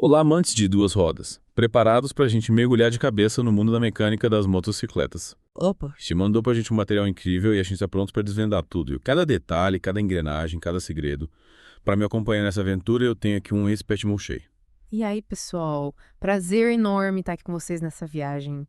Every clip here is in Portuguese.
Olá, amantes de duas rodas. Preparados para a gente mergulhar de cabeça no mundo da mecânica das motocicletas. Opa, Te mandou pra gente um material incrível e a gente está pronto para desvendar tudo. E cada detalhe, cada engrenagem, cada segredo. Para me acompanhar nessa aventura, eu tenho aqui um expert Mulchey. e aí pessoal? Prazer enorme estar aqui com vocês nessa viagem.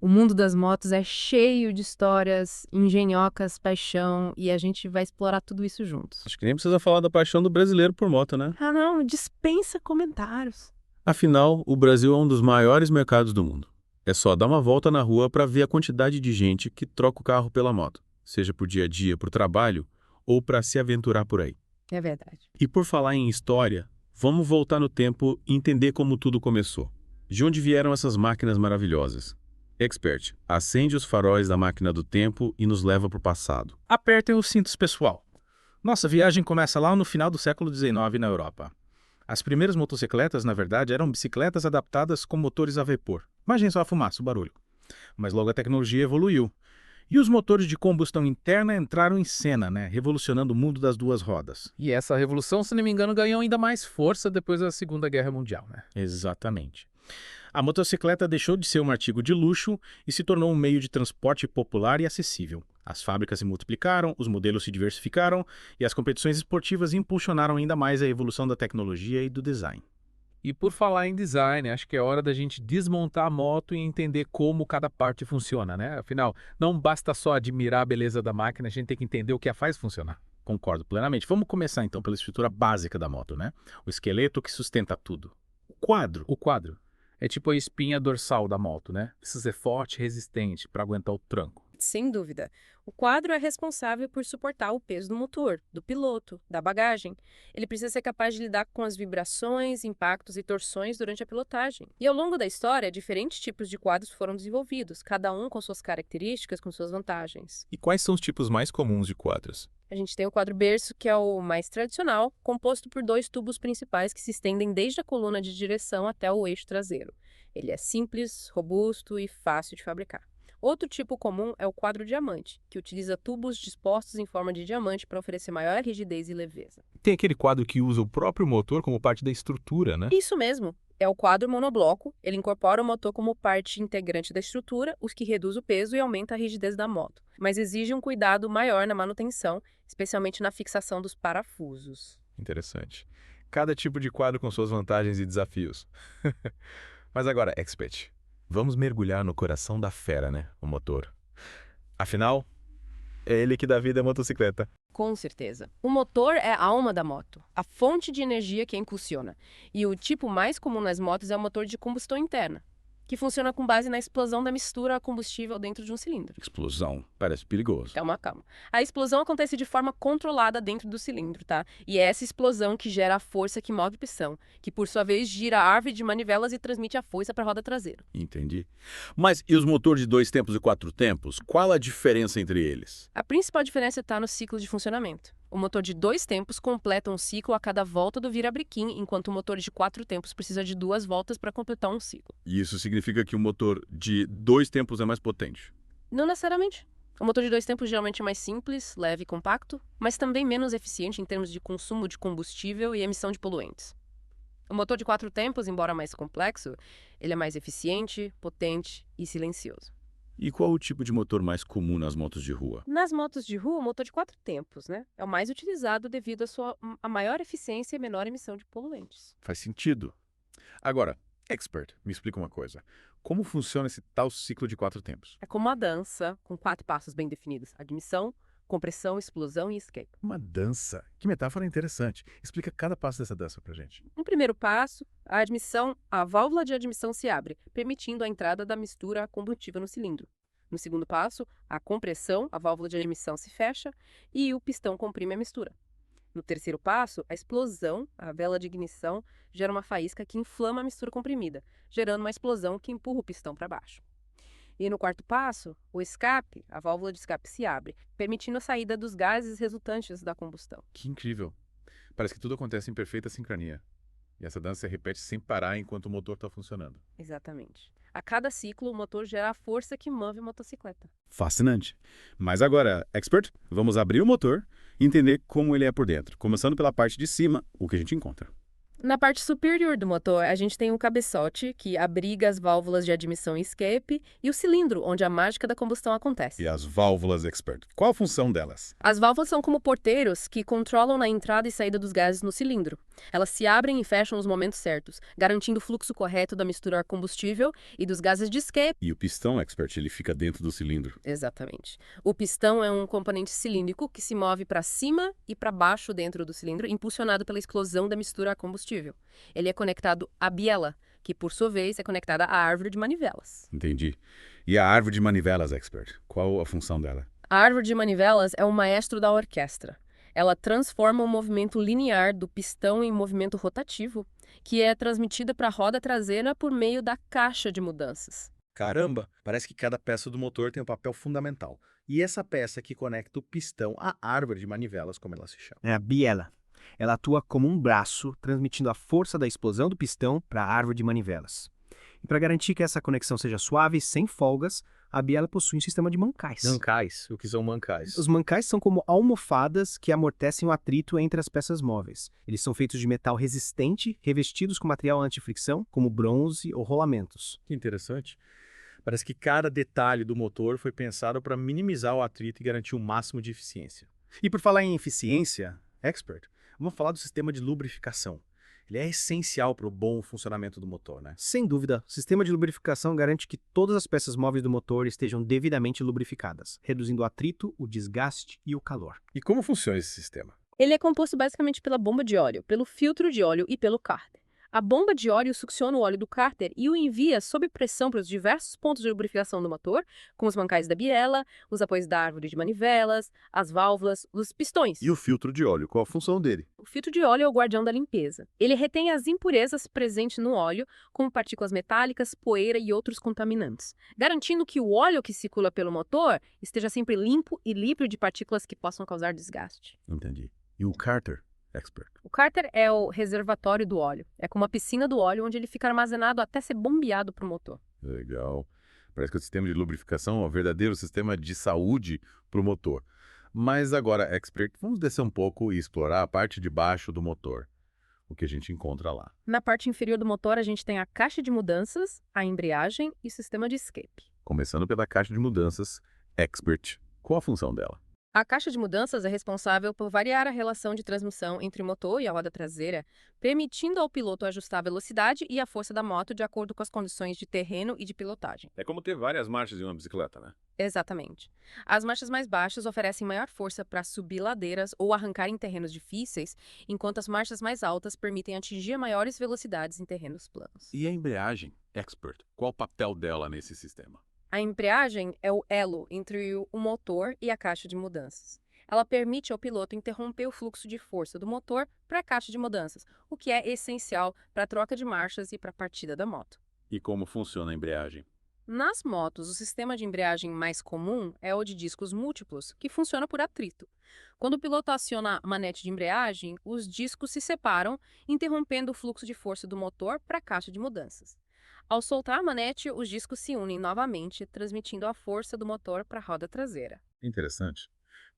O mundo das motos é cheio de histórias, engenhocas, paixão e a gente vai explorar tudo isso juntos. Acho que nem precisa falar da paixão do brasileiro por moto, né? Ah, não, dispensa comentários. Afinal, o Brasil é um dos maiores mercados do mundo. É só dar uma volta na rua para ver a quantidade de gente que troca o carro pela moto, seja por dia a dia, por trabalho ou para se aventurar por aí. É verdade. E por falar em história, vamos voltar no tempo e entender como tudo começou. De onde vieram essas máquinas maravilhosas? Expert, acende os faróis da máquina do tempo e nos leva para o passado. Apertem os cintos, pessoal. Nossa viagem começa lá no final do século XIX na Europa. As primeiras motocicletas, na verdade, eram bicicletas adaptadas com motores a vapor. Imaginem só a fumaça, o barulho. Mas logo a tecnologia evoluiu. E os motores de combustão interna entraram em cena, né? Revolucionando o mundo das duas rodas. E essa revolução, se não me engano, ganhou ainda mais força depois da Segunda Guerra Mundial, né? Exatamente. A motocicleta deixou de ser um artigo de luxo e se tornou um meio de transporte popular e acessível. As fábricas se multiplicaram, os modelos se diversificaram e as competições esportivas impulsionaram ainda mais a evolução da tecnologia e do design. E por falar em design, acho que é hora da gente desmontar a moto e entender como cada parte funciona, né? Afinal, não basta só admirar a beleza da máquina, a gente tem que entender o que a faz funcionar. Concordo plenamente. Vamos começar então pela estrutura básica da moto, né? O esqueleto que sustenta tudo. O quadro. O quadro é tipo a espinha dorsal da moto, né? Precisa ser forte e resistente para aguentar o tranco. Sem dúvida. O quadro é responsável por suportar o peso do motor, do piloto, da bagagem. Ele precisa ser capaz de lidar com as vibrações, impactos e torções durante a pilotagem. E ao longo da história, diferentes tipos de quadros foram desenvolvidos, cada um com suas características, com suas vantagens. E quais são os tipos mais comuns de quadros? A gente tem o quadro berço, que é o mais tradicional, composto por dois tubos principais que se estendem desde a coluna de direção até o eixo traseiro. Ele é simples, robusto e fácil de fabricar. Outro tipo comum é o quadro diamante, que utiliza tubos dispostos em forma de diamante para oferecer maior rigidez e leveza. Tem aquele quadro que usa o próprio motor como parte da estrutura, né? Isso mesmo, é o quadro monobloco. Ele incorpora o motor como parte integrante da estrutura, o que reduz o peso e aumenta a rigidez da moto, mas exige um cuidado maior na manutenção, especialmente na fixação dos parafusos. Interessante. Cada tipo de quadro com suas vantagens e desafios. Mas agora, expert, vamos mergulhar no coração da fera, né? O motor. Afinal, é ele que dá vida à motocicleta. Com certeza. O motor é a alma da moto, a fonte de energia que a impulsiona. E o tipo mais comum nas motos é o motor de combustão interna, que funciona com base na explosão da mistura a combustível dentro de um cilindro. Explosão. Parece perigoso. Calma, calma. A explosão acontece de forma controlada dentro do cilindro, tá? E é essa explosão que gera a força que move o pistão, que por sua vez gira a árvore de manivelas e transmite a força para a roda traseira. Entendi. Mas e os motores de 2 tempos e 4 tempos? Qual a diferença entre eles? A principal diferença está no ciclo de funcionamento. O motor de 2 tempos completa um ciclo a cada volta do virabrequim, enquanto o motor de 4 tempos precisa de 2 voltas para completar um ciclo. E isso significa que o motor de 2 tempos é mais potente. Não necessariamente. O motor de 2 tempos geralmente é mais simples, leve e compacto, mas também menos eficiente em termos de consumo de combustível e emissão de poluentes. O motor de 4 tempos, embora mais complexo, ele é mais eficiente, potente e silencioso. E qual o tipo de motor mais comum nas motos de rua? Nas motos de rua, o motor de 4 tempos, né? É o mais utilizado devido à sua maior eficiência e menor emissão de poluentes. Faz sentido. Agora, expert, me explica uma coisa. Como funciona esse tal ciclo de 4 tempos? É como uma dança, com 4 passos bem definidos: admissão, compressão, explosão e escape. Uma dança. Que metáfora interessante. Explica cada passo dessa dança pra gente. No primeiro passo, a admissão, a válvula de admissão se abre, permitindo a entrada da mistura a combustível no cilindro. No segundo passo, a compressão, a válvula de admissão se fecha e o pistão comprime a mistura. No terceiro passo, a explosão, a vela de ignição, gera uma faísca que inflama a mistura comprimida, gerando uma explosão que empurra o pistão para baixo. E no quarto passo, o escape, a válvula de escape se abre, permitindo a saída dos gases resultantes da combustão. Que incrível. Parece que tudo acontece em perfeita sincronia. E essa dança se repete sem parar enquanto o motor está funcionando. Exatamente. A cada ciclo, o motor gera a força que move a motocicleta. Fascinante. Mas agora, expert, vamos abrir o motor e entender como ele é por dentro. Começando pela parte de cima, o que a gente encontra. Na parte superior do motor, a gente tem um cabeçote, que abriga as válvulas de admissão e escape, e o cilindro, onde a mágica da combustão acontece. E as válvulas Expert? Qual a função delas? As válvulas são como porteiros que controlam a entrada e saída dos gases no cilindro. Elas se abrem e fecham nos momentos certos, garantindo o fluxo correto da mistura ar-combustível e dos gases de escape. E o pistão Expert, ele fica dentro do cilindro. Exatamente. O pistão é um componente cilíndrico que se move para cima e para baixo dentro do cilindro, impulsionado pela explosão da mistura ar-combustível. Ele é conectado à biela, que por sua vez é conectada à árvore de manivelas. Entendi. E a árvore de manivelas Expert, qual a função dela? A árvore de manivelas é o maestro da orquestra. Ela transforma o movimento linear do pistão em movimento rotativo, que é transmitida para a roda traseira por meio da caixa de mudanças. Caramba, parece que cada peça do motor tem um papel fundamental. E essa peça que conecta o pistão à árvore de manivelas, como ela se chama. É a biela. Ela atua como um braço, transmitindo a força da explosão do pistão para a árvore de manivelas. E para garantir que essa conexão seja suave e sem folgas, a biela possui um sistema de mancais. Mancais. O que são mancais? Os mancais são como almofadas que amortecem o atrito entre as peças móveis. Eles são feitos de metal resistente, revestidos com material antifricção, como bronze ou rolamentos. Que interessante. Parece que cada detalhe do motor foi pensado para minimizar o atrito e garantir o máximo de eficiência. E por falar em eficiência, Expert, vamos falar do sistema de lubrificação. Ele é essencial para o bom funcionamento do motor, né? Sem dúvida, o sistema de lubrificação garante que todas as peças móveis do motor estejam devidamente lubrificadas, reduzindo o atrito, o desgaste e o calor. E como funciona esse sistema? Ele é composto basicamente pela bomba de óleo, pelo filtro de óleo e pelo cárter. A bomba de óleo succiona o óleo do cárter e o envia sob pressão para os diversos pontos de lubrificação do motor, como os mancais da biela, os apoios da árvore de manivelas, as válvulas, os pistões. E o filtro de óleo, qual a função dele? O filtro de óleo é o guardião da limpeza. Ele retém as impurezas presentes no óleo, como partículas metálicas, poeira e outros contaminantes, garantindo que o óleo que circula pelo motor esteja sempre limpo e livre de partículas que possam causar desgaste. Entendi. E o cárter Expert? O cárter é o reservatório do óleo. É como uma piscina do óleo onde ele fica armazenado até ser bombeado para o motor. Legal. Parece que o sistema de lubrificação é um verdadeiro sistema de saúde para o motor. Mas agora, Expert, vamos descer um pouco e explorar a parte de baixo do motor. O que a gente encontra lá. Na parte inferior do motor, a gente tem a caixa de mudanças, a embreagem e o sistema de escape. Começando pela caixa de mudanças, Expert. Qual a função dela? A caixa de mudanças é responsável por variar a relação de transmissão entre o motor e a roda traseira, permitindo ao piloto ajustar a velocidade e a força da moto de acordo com as condições de terreno e de pilotagem. É como ter várias marchas em uma bicicleta, né? Exatamente. As marchas mais baixas oferecem maior força para subir ladeiras ou arrancar em terrenos difíceis, enquanto as marchas mais altas permitem atingir maiores velocidades em terrenos planos. E a embreagem, Expert, qual o papel dela nesse sistema? A embreagem é o elo entre o motor e a caixa de mudanças. Ela permite ao piloto interromper o fluxo de força do motor para a caixa de mudanças, o que é essencial para a troca de marchas e para a partida da moto. E como funciona a embreagem? Nas motos, o sistema de embreagem mais comum é o de discos múltiplos, que funciona por atrito. Quando o piloto aciona a manete de embreagem, os discos se separam, interrompendo o fluxo de força do motor para a caixa de mudanças. Ao soltar a manete, os discos se unem novamente, transmitindo a força do motor para a roda traseira. Interessante.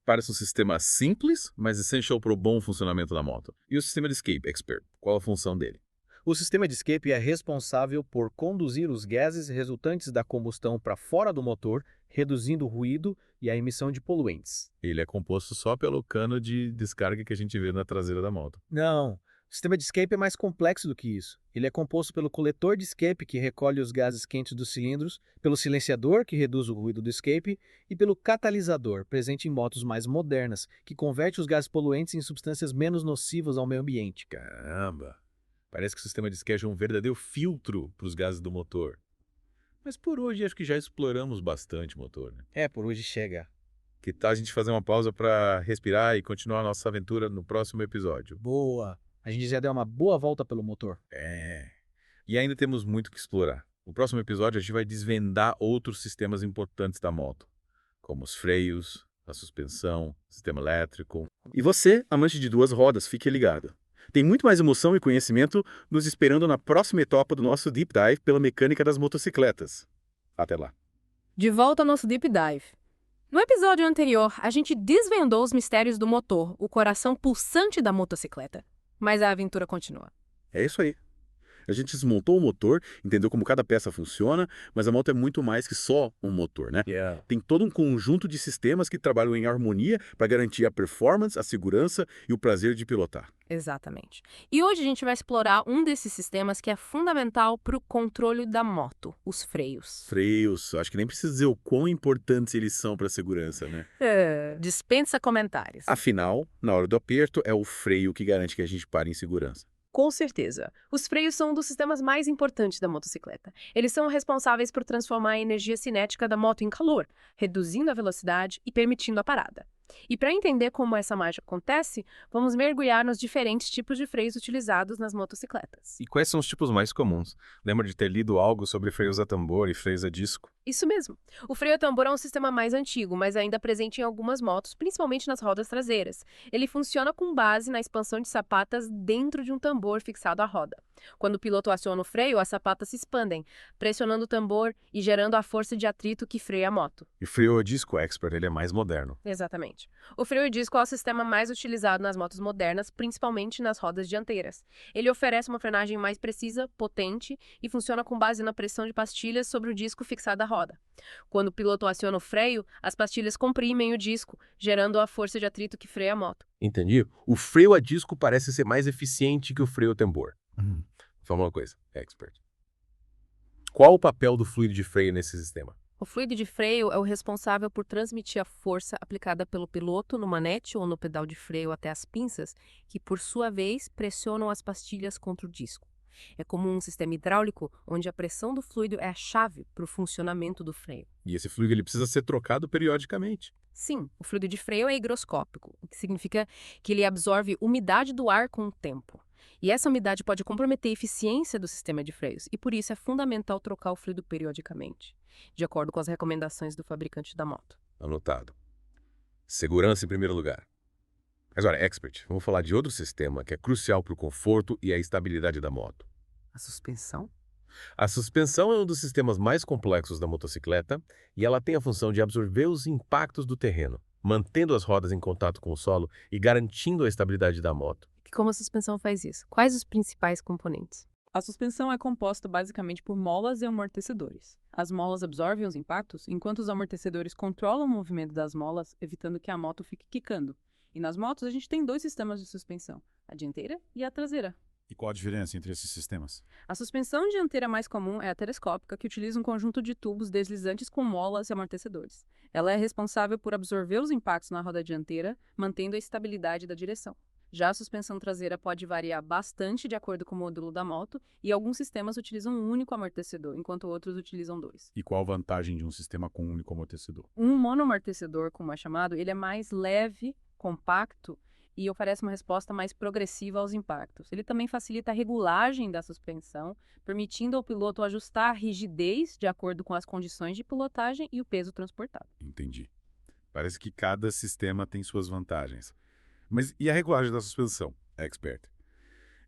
Parece um sistema simples, mas essencial para o bom funcionamento da moto. E o sistema de escape, Expert, qual a função dele? O sistema de escape é responsável por conduzir os gases resultantes da combustão para fora do motor, reduzindo o ruído e a emissão de poluentes. Ele é composto só pelo cano de descarga que a gente vê na traseira da moto. Não, o sistema de escape é mais complexo do que isso. Ele é composto pelo coletor de escape, que recolhe os gases quentes dos cilindros, pelo silenciador, que reduz o ruído do escape, e pelo catalisador, presente em motos mais modernas, que converte os gases poluentes em substâncias menos nocivas ao meio ambiente. Caramba! Parece que o sistema de escape é um verdadeiro filtro para os gases do motor. Mas por hoje acho que já exploramos bastante o motor, né? Por hoje chega. Que tal a gente fazer uma pausa para respirar e continuar a nossa aventura no próximo episódio? Boa! A gente já deu uma boa volta pelo motor. E ainda temos muito que explorar. No próximo episódio a gente vai desvendar outros sistemas importantes da moto, como os freios, a suspensão, sistema elétrico. E você, amante de duas rodas, fique ligado. Tem muito mais emoção e conhecimento nos esperando na próxima etapa do nosso Deep Dive pela mecânica das motocicletas. Até lá. De volta ao nosso Deep Dive. No episódio anterior, a gente desvendou os mistérios do motor, o coração pulsante da motocicleta. Mas a aventura continua. É isso aí. A gente desmontou o motor, entendeu como cada peça funciona, mas a moto é muito mais que só um motor, né? Tem todo um conjunto de sistemas que trabalham em harmonia para garantir a performance, a segurança e o prazer de pilotar. Exatamente. E hoje a gente vai explorar um desses sistemas que é fundamental para o controle da moto, os freios. Freios, acho que nem precisa dizer o quão importantes eles são para a segurança, né? Dispensa comentários. Afinal, na hora do aperto, é o freio que garante que a gente pare em segurança. Com certeza. Os freios são um dos sistemas mais importantes da motocicleta. Eles são responsáveis por transformar a energia cinética da moto em calor, reduzindo a velocidade e permitindo a parada. E para entender como essa mágica acontece, vamos mergulhar nos diferentes tipos de freios utilizados nas motocicletas. E quais são os tipos mais comuns? Lembra de ter lido algo sobre freios a tambor e freios a disco? Isso mesmo. O freio a tambor é um sistema mais antigo, mas ainda presente em algumas motos, principalmente nas rodas traseiras. Ele funciona com base na expansão de sapatas dentro de um tambor fixado à roda. Quando o piloto aciona o freio, as sapatas se expandem, pressionando o tambor e gerando a força de atrito que freia a moto. E o freio a disco Expert, ele é mais moderno. Exatamente. O freio a disco é o sistema mais utilizado nas motos modernas, principalmente nas rodas dianteiras. Ele oferece uma frenagem mais precisa, potente e funciona com base na pressão de pastilhas sobre o disco fixado à roda. Quando o piloto aciona o freio, as pastilhas comprimem o disco, gerando a força de atrito que freia a moto. Entendi. O freio a disco parece ser mais eficiente que o freio a tambor. Fala uma coisa, Expert. Qual o papel do fluido de freio nesse sistema? O fluido de freio é o responsável por transmitir a força aplicada pelo piloto no manete ou no pedal de freio até as pinças, que por sua vez pressionam as pastilhas contra o disco. É como um sistema hidráulico onde a pressão do fluido é a chave para o funcionamento do freio. E esse fluido ele precisa ser trocado periodicamente. Sim, o fluido de freio é higroscópico, o que significa que ele absorve umidade do ar com o tempo. E essa umidade pode comprometer a eficiência do sistema de freios, e por isso é fundamental trocar o fluido periodicamente, de acordo com as recomendações do fabricante da moto. Anotado. Segurança em primeiro lugar. Agora, Expert, vamos falar de outro sistema que é crucial para o conforto e a estabilidade da moto. A suspensão? A suspensão é um dos sistemas mais complexos da motocicleta e ela tem a função de absorver os impactos do terreno, mantendo as rodas em contato com o solo e garantindo a estabilidade da moto. E como a suspensão faz isso? Quais os principais componentes? A suspensão é composta basicamente por molas e amortecedores. As molas absorvem os impactos, enquanto os amortecedores controlam o movimento das molas, evitando que a moto fique quicando. E nas motos a gente tem dois sistemas de suspensão, a dianteira e a traseira. E qual a diferença entre esses sistemas? A suspensão dianteira mais comum é a telescópica, que utiliza um conjunto de tubos deslizantes com molas e amortecedores. Ela é responsável por absorver os impactos na roda dianteira, mantendo a estabilidade da direção. Já a suspensão traseira pode variar bastante de acordo com o modelo da moto, e alguns sistemas utilizam um único amortecedor, enquanto outros utilizam dois. E qual a vantagem de um sistema com um único amortecedor? Um monoamortecedor, como é chamado, ele é mais leve, compacto e oferece uma resposta mais progressiva aos impactos. Ele também facilita a regulagem da suspensão, permitindo ao piloto ajustar a rigidez de acordo com as condições de pilotagem e o peso transportado. Entendi. Parece que cada sistema tem suas vantagens. Mas e a regulagem da suspensão, Expert?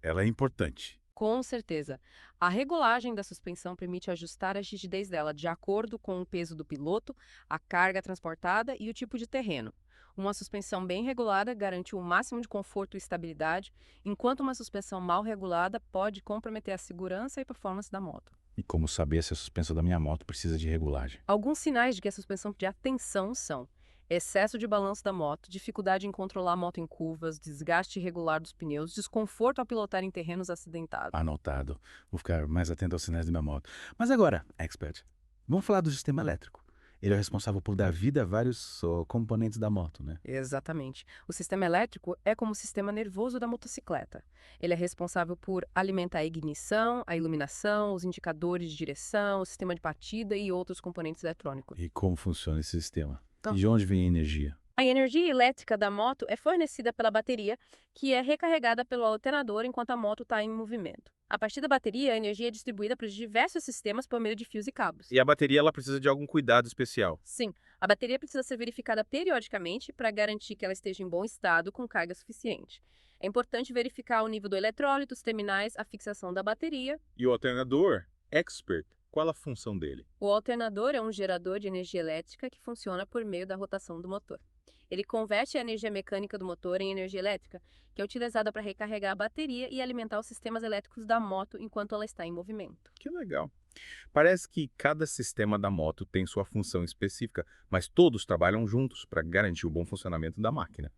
Ela é importante. Com certeza. A regulagem da suspensão permite ajustar a rigidez dela de acordo com o peso do piloto, a carga transportada e o tipo de terreno. Uma suspensão bem regulada garante o máximo de conforto e estabilidade, enquanto uma suspensão mal regulada pode comprometer a segurança e performance da moto. E como saber se a suspensão da minha moto precisa de regulagem? Alguns sinais de que a suspensão de atenção são excesso de balanço da moto, dificuldade em controlar a moto em curvas, desgaste irregular dos pneus, desconforto ao pilotar em terrenos acidentados. Anotado. Vou ficar mais atento aos sinais da minha moto. Mas agora, Expert, vamos falar do sistema elétrico. Ele é responsável por dar vida a vários componentes da moto, né? Exatamente. O sistema elétrico é como o sistema nervoso da motocicleta. Ele é responsável por alimentar a ignição, a iluminação, os indicadores de direção, o sistema de partida e outros componentes eletrônicos. E como funciona esse sistema? Então, E de onde vem a energia? a energia elétrica da moto é fornecida pela bateria, que é recarregada pelo alternador enquanto a moto está em movimento. A partir da bateria, a energia é distribuída para os diversos sistemas por meio de fios e cabos. E a bateria ela precisa de algum cuidado especial. Sim, a bateria precisa ser verificada periodicamente para garantir que ela esteja em bom estado com carga suficiente. É importante verificar o nível do eletrólito, os terminais, a fixação da bateria. E o alternador, Expert, qual a função dele? O alternador é um gerador de energia elétrica que funciona por meio da rotação do motor. Ele converte a energia mecânica do motor em energia elétrica, que é utilizada para recarregar a bateria e alimentar os sistemas elétricos da moto enquanto ela está em movimento. Que legal. Parece que cada sistema da moto tem sua função específica, mas todos trabalham juntos para garantir o bom funcionamento da máquina.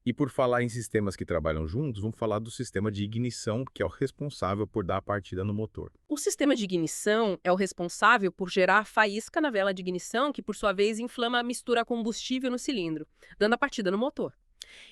E por falar em sistemas que trabalham juntos, vamos falar do sistema de ignição, que é o responsável por dar a partida no motor. O sistema de ignição é o responsável por gerar faísca na vela de ignição, que por sua vez inflama a mistura a combustível no cilindro, dando a partida no motor.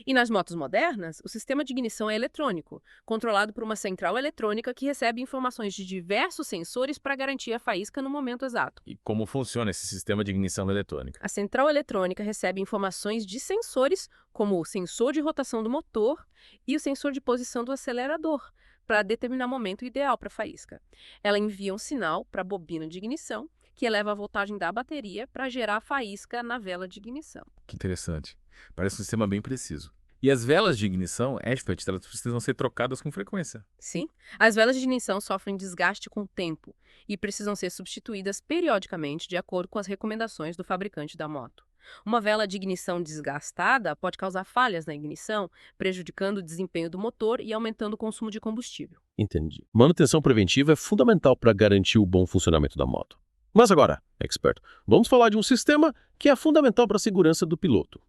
E nas motos modernas, o sistema de ignição é eletrônico, controlado por uma central eletrônica que recebe informações de diversos sensores para garantir a faísca no momento exato. E como funciona esse sistema de ignição eletrônica? A central eletrônica recebe informações de sensores, como o sensor de rotação do motor e o sensor de posição do acelerador, para determinar o momento ideal para a faísca. Ela envia um sinal para a bobina de ignição, que eleva a voltagem da bateria para gerar a faísca na vela de ignição. Que interessante. Parece um sistema bem preciso. E as velas de ignição, expert, elas precisam ser trocadas com frequência. Sim, as velas de ignição sofrem desgaste com o tempo e precisam ser substituídas periodicamente de acordo com as recomendações do fabricante da moto. Uma vela de ignição desgastada pode causar falhas na ignição, prejudicando o desempenho do motor e aumentando o consumo de combustível. Entendi. Manutenção preventiva é fundamental para garantir o bom funcionamento da moto. Mas agora, expert, vamos falar de um sistema que é fundamental para a segurança do piloto.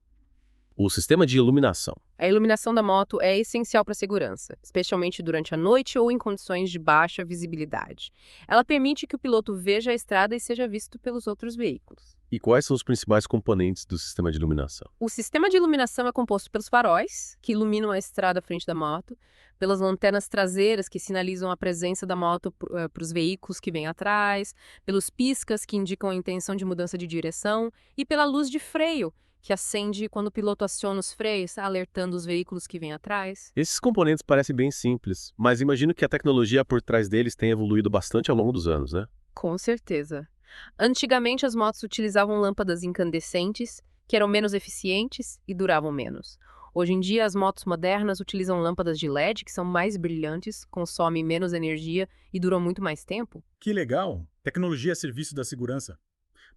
O sistema de iluminação. A iluminação da moto é essencial para a segurança, especialmente durante a noite ou em condições de baixa visibilidade. Ela permite que o piloto veja a estrada e seja visto pelos outros veículos. E quais são os principais componentes do sistema de iluminação? O sistema de iluminação é composto pelos faróis, que iluminam a estrada à frente da moto, pelas lanternas traseiras, que sinalizam a presença da moto para os veículos que vêm atrás, pelos piscas, que indicam a intenção de mudança de direção, e pela luz de freio, que acende quando o piloto aciona os freios, alertando os veículos que vêm atrás. Esses componentes parecem bem simples, mas imagino que a tecnologia por trás deles tenha evoluído bastante ao longo dos anos, né? Com certeza. Antigamente, as motos utilizavam lâmpadas incandescentes, que eram menos eficientes e duravam menos. Hoje em dia, as motos modernas utilizam lâmpadas de LED, que são mais brilhantes, consomem menos energia e duram muito mais tempo. Que legal! Tecnologia a serviço da segurança.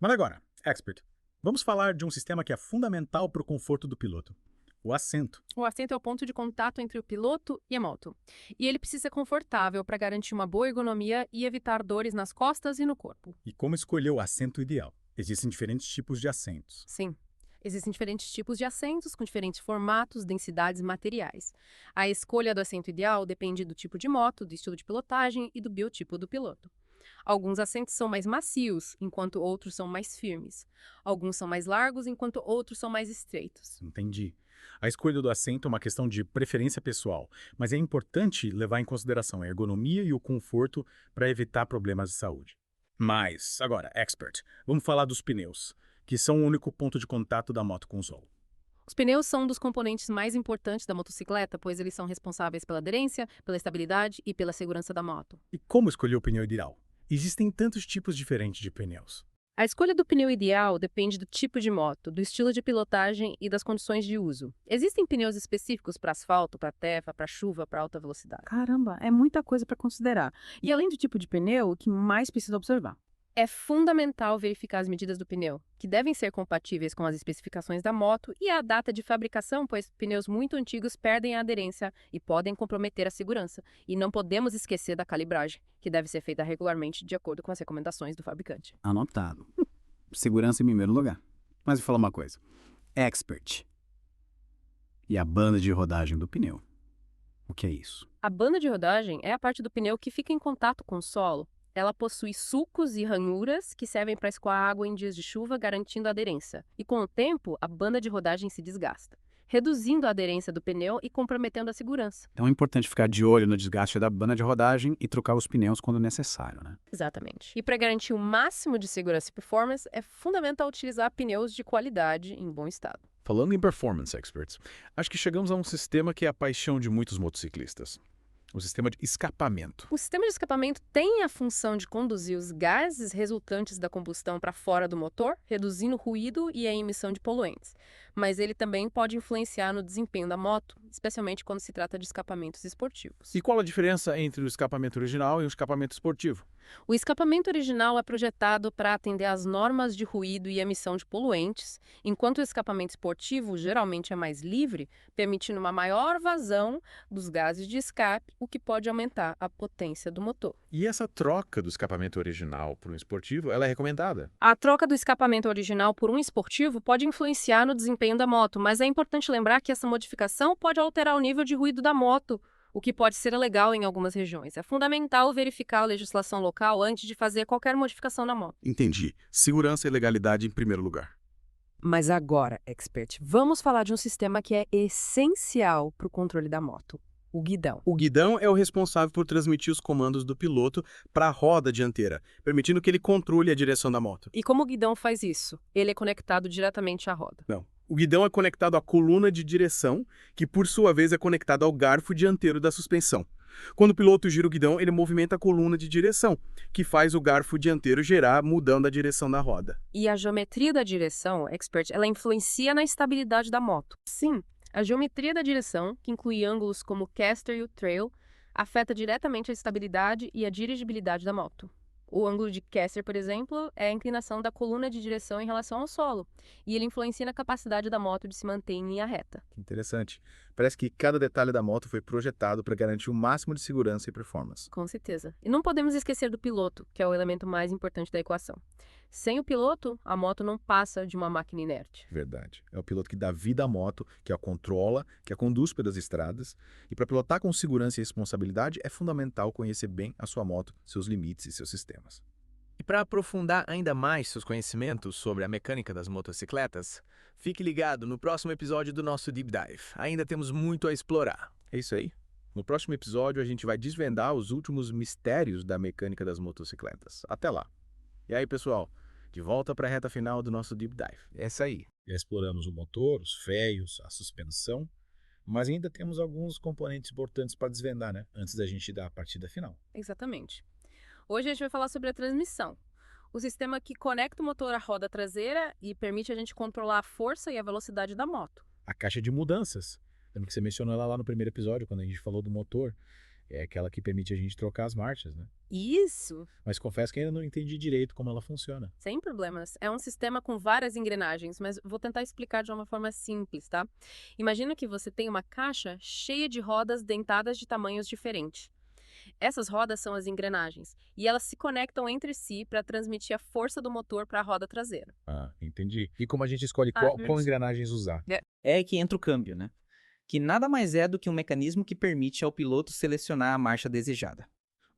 Mas agora, expert, vamos falar de um sistema que é fundamental para o conforto do piloto. O assento. O assento é o ponto de contato entre o piloto e a moto. E ele precisa ser confortável para garantir uma boa ergonomia e evitar dores nas costas e no corpo. E como escolher o assento ideal? Existem diferentes tipos de assentos. Sim. Existem diferentes tipos de assentos com diferentes formatos, densidades e materiais. A escolha do assento ideal depende do tipo de moto, do estilo de pilotagem e do biotipo do piloto. Alguns assentos são mais macios, enquanto outros são mais firmes. Alguns são mais largos, enquanto outros são mais estreitos. Entendi. A escolha do assento é uma questão de preferência pessoal, mas é importante levar em consideração a ergonomia e o conforto para evitar problemas de saúde. Mas, agora, expert, vamos falar dos pneus, que são o único ponto de contato da moto com o solo. Os pneus são um dos componentes mais importantes da motocicleta, pois eles são responsáveis pela aderência, pela estabilidade e pela segurança da moto. E como escolher o pneu ideal? Existem tantos tipos diferentes de pneus. A escolha do pneu ideal depende do tipo de moto, do estilo de pilotagem e das condições de uso. Existem pneus específicos para asfalto, para terra, para chuva, para alta velocidade. Caramba, é muita coisa para considerar. E além do tipo de pneu, o que mais precisa observar? É fundamental verificar as medidas do pneu, que devem ser compatíveis com as especificações da moto e a data de fabricação, pois pneus muito antigos perdem a aderência e podem comprometer a segurança. E não podemos esquecer da calibragem, que deve ser feita regularmente de acordo com as recomendações do fabricante. Anotado. Segurança em primeiro lugar. Mas vou falar uma coisa. Expert. E a banda de rodagem do pneu. O que é isso? A banda de rodagem é a parte do pneu que fica em contato com o solo. Ela possui sulcos e ranhuras que servem para escoar água em dias de chuva, garantindo a aderência. E com o tempo, a banda de rodagem se desgasta, reduzindo a aderência do pneu e comprometendo a segurança. Então é importante ficar de olho no desgaste da banda de rodagem e trocar os pneus quando necessário, né? Exatamente. E para garantir o máximo de segurança e performance, é fundamental utilizar pneus de qualidade em bom estado. Falando em performance experts, acho que chegamos a um sistema que é a paixão de muitos motociclistas. O sistema de escapamento. O sistema de escapamento tem a função de conduzir os gases resultantes da combustão para fora do motor, reduzindo o ruído e a emissão de poluentes. mas ele também pode influenciar no desempenho da moto, especialmente quando se trata de escapamentos esportivos. E qual a diferença entre o escapamento original e o escapamento esportivo? O escapamento original é projetado para atender às normas de ruído e emissão de poluentes, enquanto o escapamento esportivo geralmente é mais livre, permitindo uma maior vazão dos gases de escape, o que pode aumentar a potência do motor. E essa troca do escapamento original por um esportivo, ela é recomendada? A troca do escapamento original por um esportivo pode influenciar no desempenho da moto, mas é importante lembrar que essa modificação pode alterar o nível de ruído da moto, o que pode ser legal em algumas regiões. É fundamental verificar a legislação local antes de fazer qualquer modificação na moto. Entendi. Segurança e legalidade em primeiro lugar. Mas agora, expert, vamos falar de um sistema que é essencial para o controle da moto. O guidão. O guidão é o responsável por transmitir os comandos do piloto para a roda dianteira, permitindo que ele controle a direção da moto. E como o guidão faz isso? Ele é conectado diretamente à roda. Não. O guidão é conectado à coluna de direção, que por sua vez é conectado ao garfo dianteiro da suspensão. Quando o piloto gira o guidão, ele movimenta a coluna de direção, que faz o garfo dianteiro girar, mudando a direção da roda. E a geometria da direção, expert, ela influencia na estabilidade da moto. Sim, a geometria da direção, que inclui ângulos como o caster e o trail, afeta diretamente a estabilidade e a dirigibilidade da moto. O ângulo de caster, por exemplo, é a inclinação da coluna de direção em relação ao solo, e ele influencia na capacidade da moto de se manter em linha reta. Que interessante. Parece que cada detalhe da moto foi projetado para garantir o máximo de segurança e performance. Com certeza. E não podemos esquecer do piloto, que é o elemento mais importante da equação. Sem o piloto, a moto não passa de uma máquina inerte. Verdade. É o piloto que dá vida à moto, que a controla, que a conduz pelas estradas. E para pilotar com segurança e responsabilidade, é fundamental conhecer bem a sua moto, seus limites e seus sistemas. E para aprofundar ainda mais seus conhecimentos sobre a mecânica das motocicletas, fique ligado no próximo episódio do nosso Deep Dive. Ainda temos muito a explorar. É isso aí. No próximo episódio, a gente vai desvendar os últimos mistérios da mecânica das motocicletas. Até lá. E aí, pessoal, de volta para a reta final do nosso Deep Dive. É isso aí. Já exploramos o motor, os freios, a suspensão, mas ainda temos alguns componentes importantes para desvendar, né? Antes da gente dar a partida final. Exatamente. Hoje a gente vai falar sobre a transmissão. O sistema que conecta o motor à roda traseira e permite a gente controlar a força e a velocidade da moto. A caixa de mudanças. Lembra que você mencionou ela lá no primeiro episódio, quando a gente falou do motor. É aquela que permite a gente trocar as marchas, né? Isso! Mas confesso que ainda não entendi direito como ela funciona. Sem problemas. É um sistema com várias engrenagens, mas vou tentar explicar de uma forma simples, tá? Imagina que você tem uma caixa cheia de rodas dentadas de tamanhos diferentes. Essas rodas são as engrenagens, e elas se conectam entre si para transmitir a força do motor para a roda traseira. Ah, entendi. E como a gente escolhe qual engrenagens usar? É que entra o câmbio, né? Que nada mais é do que um mecanismo que permite ao piloto selecionar a marcha desejada.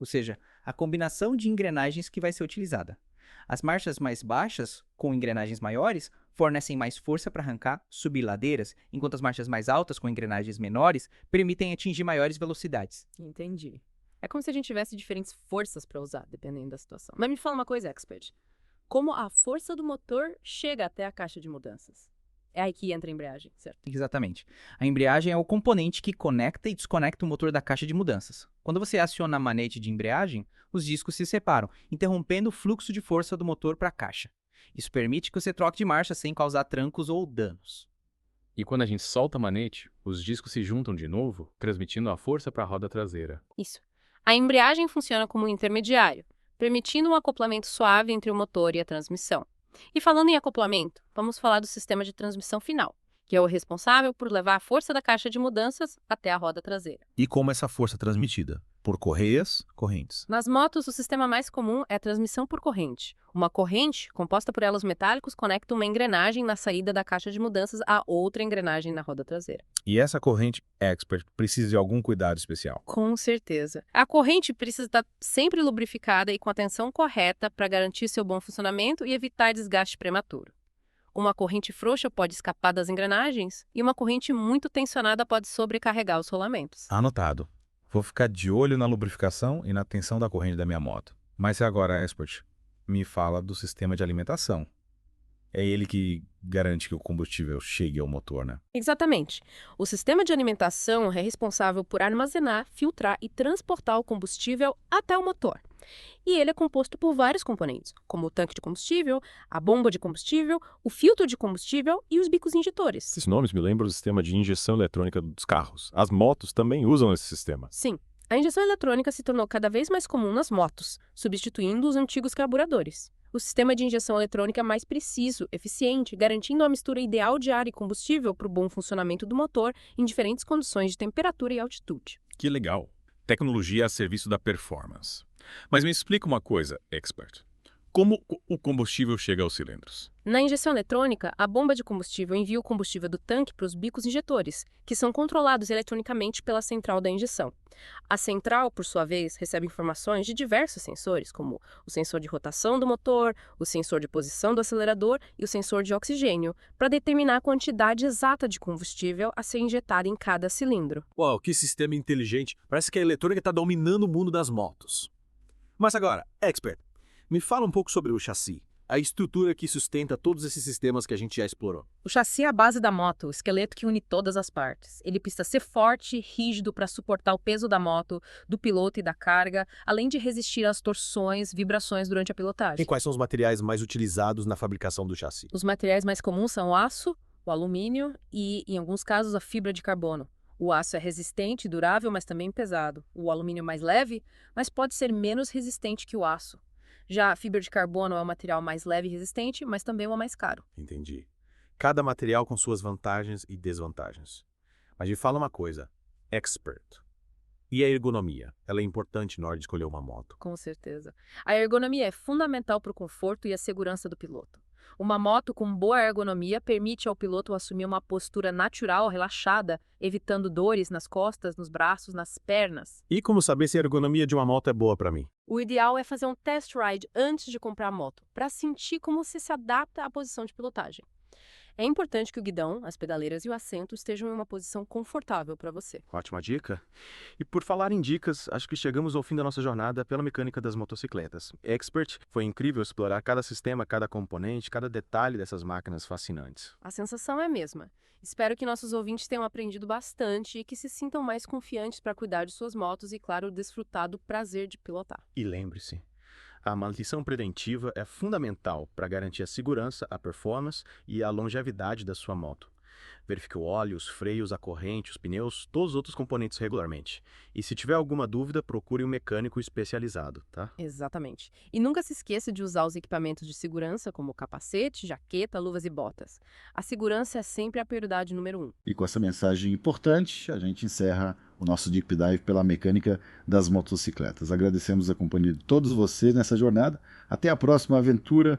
Ou seja, a combinação de engrenagens que vai ser utilizada. As marchas mais baixas, com engrenagens maiores, fornecem mais força para arrancar, subir ladeiras, enquanto as marchas mais altas, com engrenagens menores, permitem atingir maiores velocidades. Entendi. É como se a gente tivesse diferentes forças para usar, dependendo da situação. Mas me fala uma coisa, expert. Como a força do motor chega até a caixa de mudanças? É aí que entra a embreagem, certo? Exatamente. A embreagem é o componente que conecta e desconecta o motor da caixa de mudanças. Quando você aciona a manete de embreagem, os discos se separam, interrompendo o fluxo de força do motor para a caixa. Isso permite que você troque de marcha sem causar trancos ou danos. E quando a gente solta a manete, os discos se juntam de novo, transmitindo a força para a roda traseira. Isso. A embreagem funciona como um intermediário, permitindo um acoplamento suave entre o motor e a transmissão. E falando em acoplamento, vamos falar do sistema de transmissão final, que é o responsável por levar a força da caixa de mudanças até a roda traseira. E como essa força é transmitida? Por correntes? Nas motos, o sistema mais comum é a transmissão por corrente. Uma corrente, composta por elos metálicos, conecta uma engrenagem na saída da caixa de mudanças a outra engrenagem na roda traseira. E essa corrente expert precisa de algum cuidado especial? Com certeza. A corrente precisa estar sempre lubrificada e com a tensão correta para garantir seu bom funcionamento e evitar desgaste prematuro. Uma corrente frouxa pode escapar das engrenagens e uma corrente muito tensionada pode sobrecarregar os rolamentos. Anotado. Vou ficar de olho na lubrificação e na tensão da corrente da minha moto. Mas agora, expert, me fala do sistema de alimentação. É ele que garante que o combustível chegue ao motor, né? Exatamente. O sistema de alimentação é responsável por armazenar, filtrar e transportar o combustível até o motor. E ele é composto por vários componentes, como o tanque de combustível, a bomba de combustível, o filtro de combustível e os bicos injetores. Esses nomes me lembram do sistema de injeção eletrônica dos carros. As motos também usam esse sistema. Sim, a injeção eletrônica se tornou cada vez mais comum nas motos, substituindo os antigos carburadores. O sistema de injeção eletrônica é mais preciso, eficiente, garantindo a mistura ideal de ar e combustível para o bom funcionamento do motor em diferentes condições de temperatura e altitude. Que legal. Tecnologia a serviço da performance. Mas me explica uma coisa, expert. Como o combustível chega aos cilindros? Na injeção eletrônica, a bomba de combustível envia o combustível do tanque para os bicos injetores, que são controlados eletronicamente pela central da injeção. A central, por sua vez, recebe informações de diversos sensores, como o sensor de rotação do motor, o sensor de posição do acelerador e o sensor de oxigênio, para determinar a quantidade exata de combustível a ser injetada em cada cilindro. Uau, que sistema inteligente. Parece que a eletrônica está dominando o mundo das motos. Mas agora, expert, me fala um pouco sobre o chassi, a estrutura que sustenta todos esses sistemas que a gente já explorou. O chassi é a base da moto, o esqueleto que une todas as partes. Ele precisa ser forte e rígido para suportar o peso da moto, do piloto e da carga, além de resistir às torções, vibrações durante a pilotagem. E quais são os materiais mais utilizados na fabricação do chassi? Os materiais mais comuns são o aço, o alumínio e, em alguns casos, a fibra de carbono. O aço é resistente e durável, mas também pesado. O alumínio é mais leve, mas pode ser menos resistente que o aço. Já a fibra de carbono é o material mais leve e resistente, mas também o mais caro. Entendi. Cada material com suas vantagens e desvantagens. Mas me fala uma coisa, expert. E a ergonomia? Ela é importante na hora de escolher uma moto. Com certeza. A ergonomia é fundamental para o conforto e a segurança do piloto. Uma moto com boa ergonomia permite ao piloto assumir uma postura natural, relaxada, evitando dores nas costas, nos braços, nas pernas. E como saber se a ergonomia de uma moto é boa para mim? O ideal é fazer um test ride antes de comprar a moto, para sentir como você se adapta à posição de pilotagem. É importante que o guidão, as pedaleiras e o assento estejam em uma posição confortável para você. Ótima dica. E por falar em dicas, acho que chegamos ao fim da nossa jornada pela mecânica das motocicletas. Expert, foi incrível explorar cada sistema, cada componente, cada detalhe dessas máquinas fascinantes. A sensação é a mesma. Espero que nossos ouvintes tenham aprendido bastante e que se sintam mais confiantes para cuidar de suas motos e, claro, desfrutar do prazer de pilotar. E lembre-se, a manutenção preventiva é fundamental para garantir a segurança, a performance e a longevidade da sua moto. Verifique o óleo, os freios, a corrente, os pneus, todos os outros componentes regularmente. E se tiver alguma dúvida, procure um mecânico especializado, tá? Exatamente. E nunca se esqueça de usar os equipamentos de segurança, como capacete, jaqueta, luvas e botas. A segurança é sempre a prioridade número 1. E com essa mensagem importante, a gente encerra o nosso Deep Dive pela mecânica das motocicletas. Agradecemos a companhia de todos vocês nessa jornada. Até a próxima aventura